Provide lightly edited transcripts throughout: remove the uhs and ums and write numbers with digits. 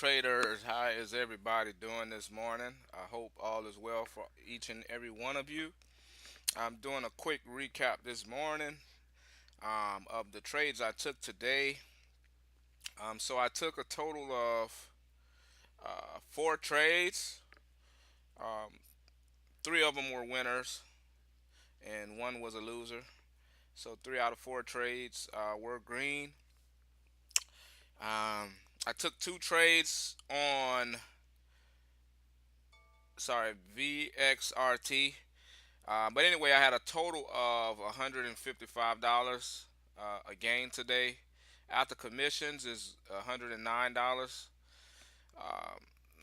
traders, how is everybody doing this morning? I hope all is well for each and every one of you. I'm doing a quick recap this morning of the trades I took today. So I took a total of four trades. Um, three of them were winners, and one was a loser. So three out of four trades were green. I took two trades on, VXRT. But anyway, I had a total of $155 a gain today. After commissions is $109. Um,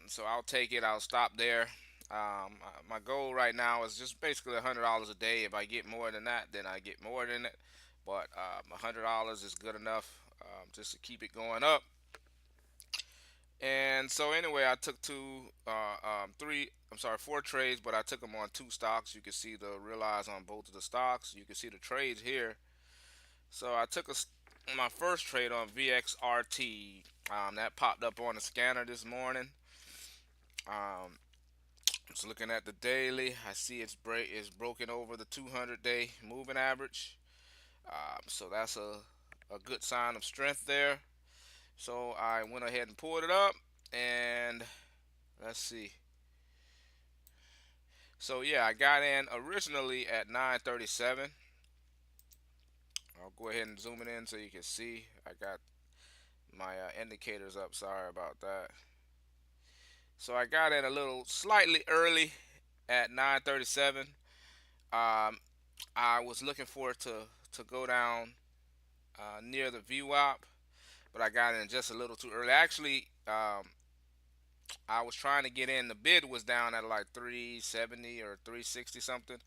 so I'll take it. I'll stop there. My goal right now is just basically $100 a day. If I get more than that, then I get more than it. But $100 is good enough just to keep it going up. And so anyway, I took four trades, but I took them on two stocks. You can see the realize on both of the stocks. You can see the trades here. So I took my first trade on VXRT. That popped up on the scanner this morning. Um, just looking at the daily, I see it's broken over the 200-day moving average. So that's a good sign of strength there. So I went ahead and pulled it up, and let's see. So yeah, I got in originally at 937. I'll go ahead and zoom it in so you can see. I got my indicators up. Sorry about that. So I got in a little slightly early at 937. Um, I was looking for it to go down near the VWAP, but I got in just a little too early. Actually, I was trying to get in. The bid was down at like 370 or 360 something,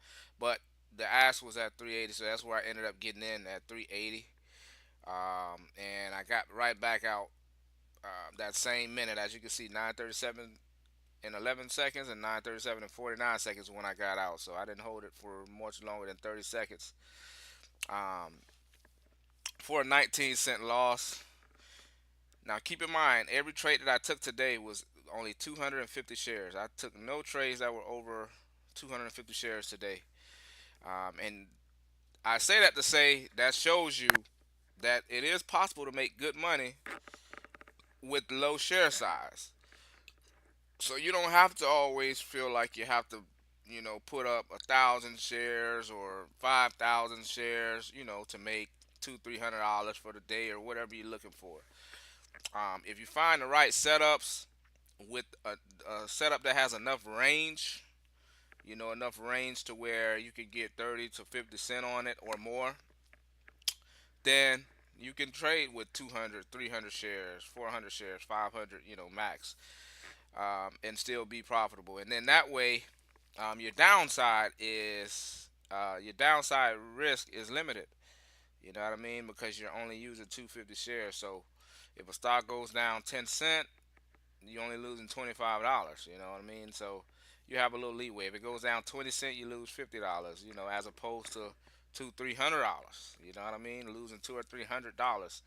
but the ask was at 380, so that's where I ended up getting in at 380. And I got right back out that same minute. As you can see, 937 in 11 seconds and 937 in 49 seconds when I got out. So I didn't hold it for much longer than 30 seconds. Um, for a 19-cent loss. Now keep in mind, every trade that I took today was only 250 shares. I took no trades that were over 250 shares today. And I say that to say that shows you that it is possible to make good money with low share size. So you don't have to always feel like you have to, put up 1,000 shares or 5,000 shares, to make $200-300 for the day or whatever you're looking for. If you find the right setups with a setup that has enough range, enough range to where you can get 30 to 50 cent on it or more, then you can trade with 200, 300 shares, 400 shares, 500, max, and still be profitable. And then that way, your downside risk is limited. You know what I mean? Because you're only using 250 shares. So if a stock goes down 10 cent, you're only losing $25. You know what I mean? So you have a little leeway. If it goes down 20 cent, you lose $50. As opposed to $200-300. You know what I mean? Losing $200-300.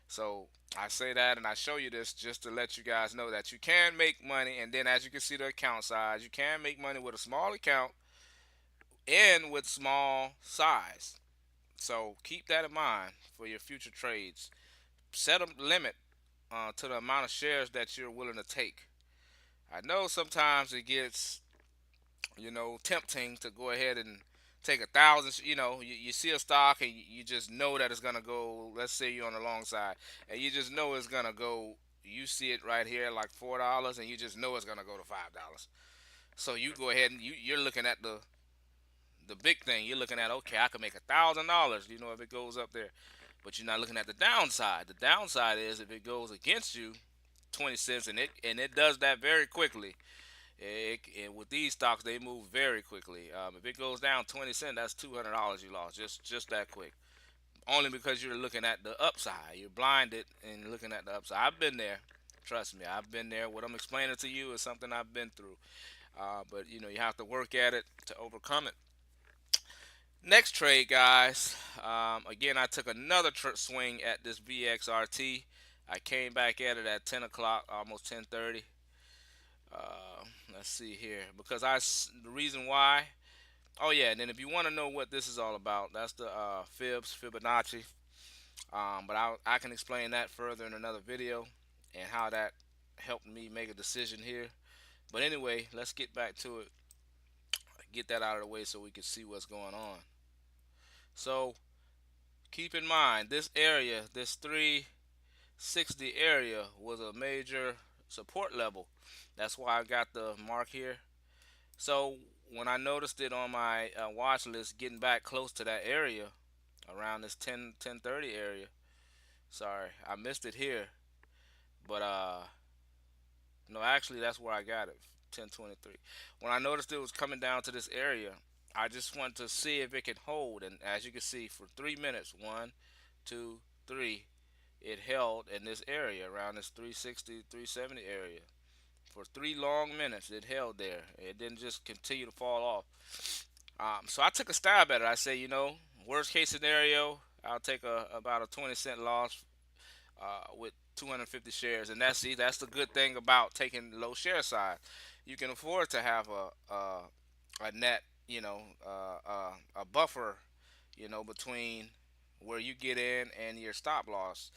So I say that and I show you this just to let you guys know that you can make money. And then as you can see the account size, you can make money with a small account and with small size. So keep that in mind for your future trades. Set a limit to the amount of shares that you're willing to take. I know sometimes it gets, tempting to go ahead and take 1,000. You see a stock and you just know that it's gonna go. Let's say you're on the long side and you just know it's gonna go. You see it right here like $4, and you just know it's gonna go to $5. So you go ahead and you're looking at the big thing. You're looking at, okay, I can make $1,000. If it goes up there, but you're not looking at the downside. The downside is if it goes against you, 20 cents, and it does that very quickly. And with these stocks, they move very quickly. If it goes down 20 cents, that's $200 you lost just that quick. Only because you're looking at the upside. You're blinded and looking at the upside. I've been there. Trust me, I've been there. What I'm explaining to you is something I've been through. But you have to work at it to overcome it. Next trade, guys. Again, I took another swing at this VXRT. I came back at it at 10 o'clock, almost 10:30. Let's see here, because the reason why. Oh yeah, and then if you want to know what this is all about, that's the Fibonacci. But I can explain that further in another video and how that helped me make a decision here. But anyway, let's get back to it. Get that out of the way so we can see what's going on. So keep in mind this area, this 360 area, was a major support level. That's why I got the mark here. So when I noticed it on my watch list, getting back close to that area, around this 10:30 area. Sorry, I missed it here, but no, actually that's where I got it, 10:23. When I noticed it was coming down to this area, I just wanted to see if it could hold, and as you can see, for 3 minutes, one, two, three, it held in this area around this 360, 370 area. For 3 long minutes, it held there. It didn't just continue to fall off. So I took a stab at it. I say, worst case scenario, I'll take about a 20-cent loss with 250 shares, and that's the good thing about taking low share size. You can afford to have a net, a buffer, between where you get in and your stop loss.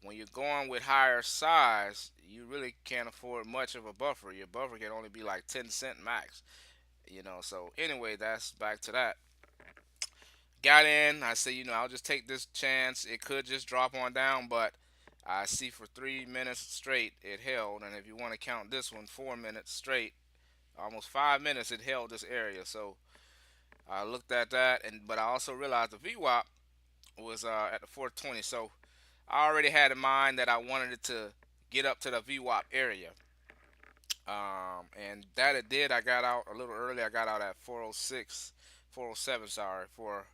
When you're going with higher size, you really can't afford much of a buffer. Your buffer can only be like 10 cent max. So anyway, that's back to that. Got in. I say, I'll just take this chance. It could just drop on down, but I see for 3 minutes straight it held. And if you want to count this one, 4 minutes straight, almost 5 minutes, it held this area. So I looked at that, but I also realized the VWAP was at the 420. So I already had in mind that I wanted it to get up to the VWAP area. And that it did. I got out a little early. I got out at 406, 407. Sorry, for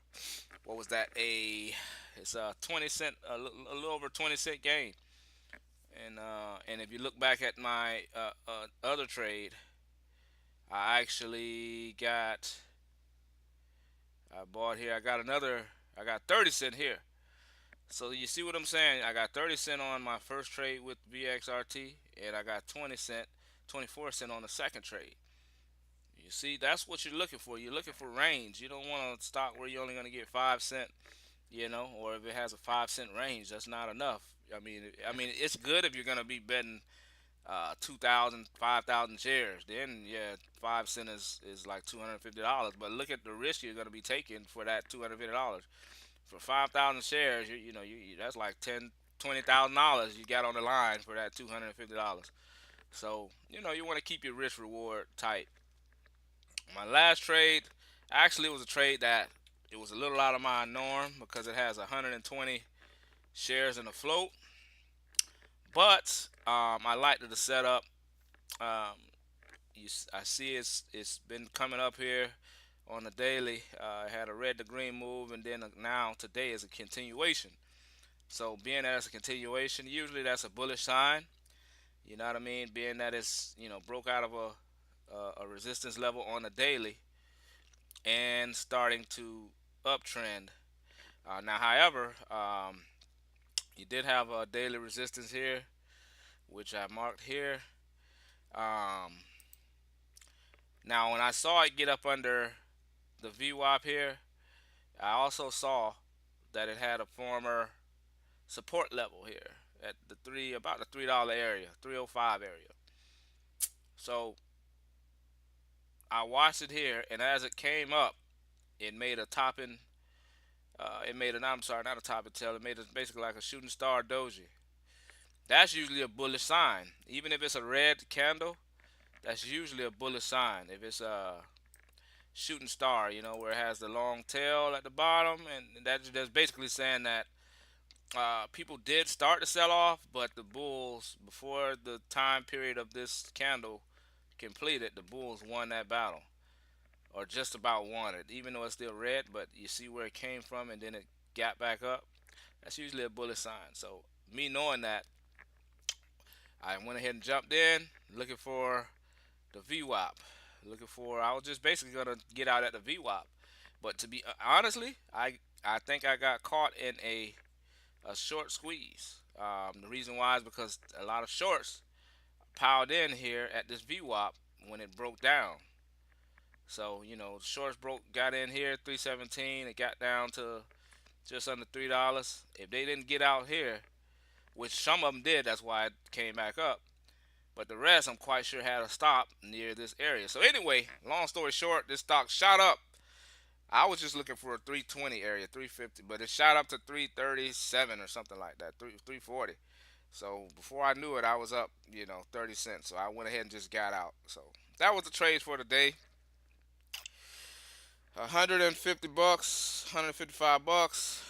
what was that? It's a 20 cent, a little over 20 cent gain. And if you look back at my other trade, I actually I bought here. I got 30 cent here. So you see what I'm saying? I got 30 cent on my first trade with VXRT, and I got 20 cent, 24 cent on the second trade. You see, that's what you're looking for. You're looking for range. You don't want a stock where you're only going to get 5 cent, or if it has a 5 cent range, that's not enough. It's good if you're going to be betting 2,000, 5,000 shares. Then yeah, 5 cent is like $250. But look at the risk you're going to be taking for that $250. For 5,000 shares, that's like $20,000 you got on the line for that $250. So you want to keep your risk reward tight. My last trade, actually, it was a trade that it was a little out of my norm because it has 120 shares in the float. But I liked the setup. Um, I see it's been coming up here on the daily. It had a red to green move, and then now today is a continuation. So being that it's a continuation, usually that's a bullish sign. You know what I mean? Being that it's broke out of a resistance level on the daily and starting to uptrend. Now, however, you did have a daily resistance here, which I marked here. Um, Now, when I saw it get up under the VWAP here, I also saw that it had a former support level here at about the $3 area, 305 area. So I watched it here, and as it came up, it made a topping. It made an I'm sorry, not a top and tail. It made it basically like a shooting star doji. That's usually a bullish sign. Even if it's a red candle, that's usually a bullish sign. If it's a shooting star, where it has the long tail at the bottom, and that's basically saying that people did start to sell off, but the bulls, before the time period of this candle completed, the bulls won that battle, or just about won it, even though it's still red. But you see where it came from, and then it got back up. That's usually a bullish sign. So me knowing that, I went ahead and jumped in, looking for the VWAP. I was just basically gonna get out at the VWAP. But to be honestly, I think I got caught in a short squeeze. The reason why is because a lot of shorts piled in here at this VWAP when it broke down. So shorts got in here 317. It got down to just under $3. If they didn't get out here, which some of them did, that's why it came back up. But the rest, I'm quite sure, had a stop near this area. So anyway, long story short, this stock shot up. I was just looking for a 320 area, 350, but it shot up to 337 or something like that, 340. So before I knew it, I was up, 30 cents. So I went ahead and just got out. So that was the trades for the day. 150 bucks, 155 bucks,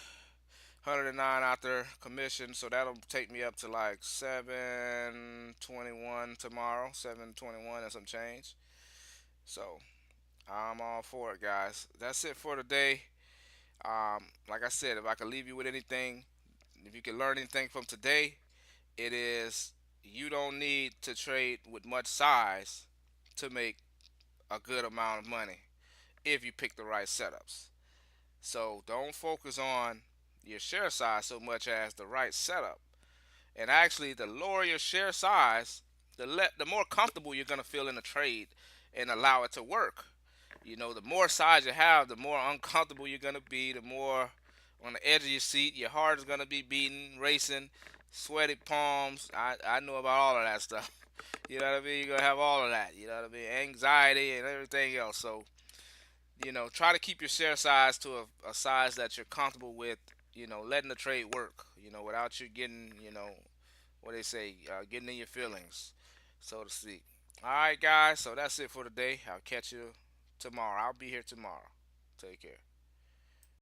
109 after commission. So that'll take me up to like 721 tomorrow, 721 and some change. So I'm all for it, guys. That's it for today. Like I said, if I could leave you with anything, if you can learn anything from today, it is you don't need to trade with much size to make a good amount of money if you pick the right setups. So don't focus on your share size so much as the right setup. And actually, the lower your share size, the more comfortable you're gonna feel in the trade and allow it to work. The more size you have, the more uncomfortable you're gonna be. The more on the edge of your seat, your heart is gonna be beating, racing, sweaty palms. I know about all of that stuff. You know what I mean? You're gonna have all of that. You know what I mean? Anxiety and everything else. So try to keep your share size to a size that you're comfortable with. Letting the trade work. Without you getting, what they say, getting in your feelings, so to speak. All right, guys. So that's it for today. I'll catch you tomorrow. I'll be here tomorrow. Take care.